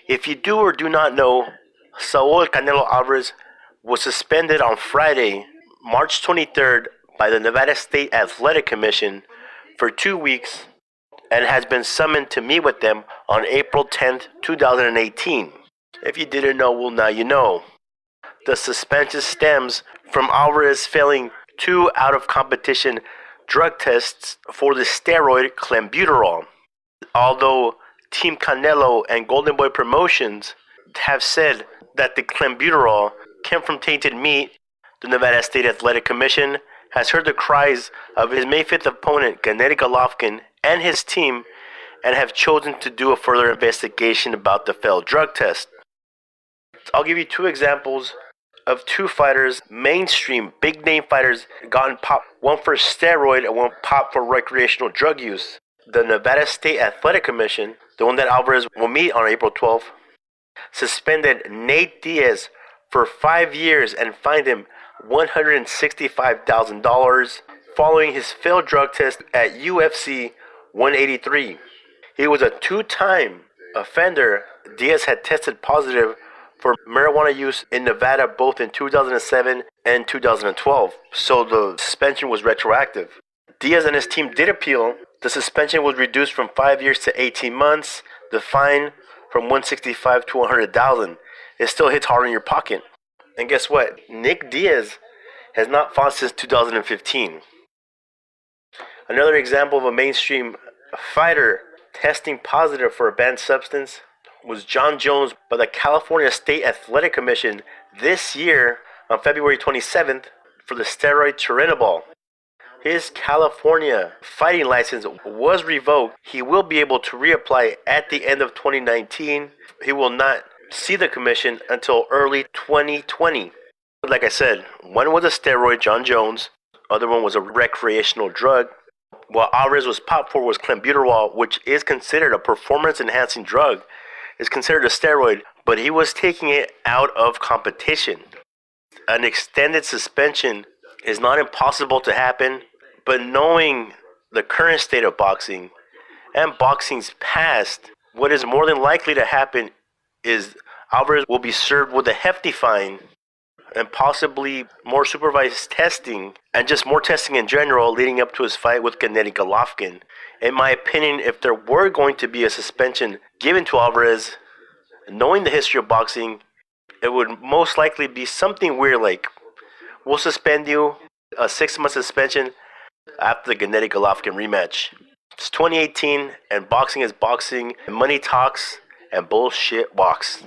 If you do or do not know, Saul Canelo Alvarez was suspended on Friday, March 23rd, by the Nevada State Athletic Commission for 2 weeks and has been summoned to meet with them on April 10th, 2018. If you didn't know, well, now you know. The suspension stems from Alvarez failing 2 out-of-competition drug tests for the steroid clenbuterol. Although Team Canelo and Golden Boy Promotions have said that the clenbuterol came from tainted meat, the Nevada State Athletic Commission has heard the cries of his May 5th opponent, Gennady Golovkin, and his team, and have chosen to do a further investigation about the failed drug test. I'll give you 2 examples of 2 fighters, mainstream, big-name fighters, gotten popped, one for steroid and one popped for recreational drug use. The Nevada State Athletic Commission, the one that Alvarez will meet on April 12th, suspended Nate Diaz for 5 years and fined him $165,000 following his failed drug test at UFC 183. He was a 2-time offender. Diaz had tested positive for marijuana use in Nevada both in 2007 and 2012, so the suspension was retroactive. Diaz and his team did appeal. The suspension was reduced from 5 years to 18 months. The fine from $165,000 to $100,000. It still hits hard in your pocket. And guess what? Nick Diaz has not fought since 2015. Another example of a mainstream fighter testing positive for a banned substance was John Jones by the California State Athletic Commission this year on February 27th for the steroid turinabol. His California fighting license was revoked. He will be able to reapply at the end of 2019. He will not see the commission until early 2020. Like I said, one was a steroid, John Jones. Other one was a recreational drug. What Alvarez was popped for was clenbuterol, which is considered a performance-enhancing drug. It's considered a steroid, but he was taking it out of competition. An extended suspension is not impossible to happen, but knowing the current state of boxing and boxing's past, what is more than likely to happen is Alvarez will be served with a hefty fine and possibly more supervised testing and just more testing in general leading up to his fight with Gennady Golovkin. In my opinion, if there were going to be a suspension given to Alvarez, knowing the history of boxing, it would most likely be something weird like, we'll suspend you, a 6-month suspension after the Gennady Golovkin rematch. It's 2018 and boxing is boxing, and money talks and bullshit walks.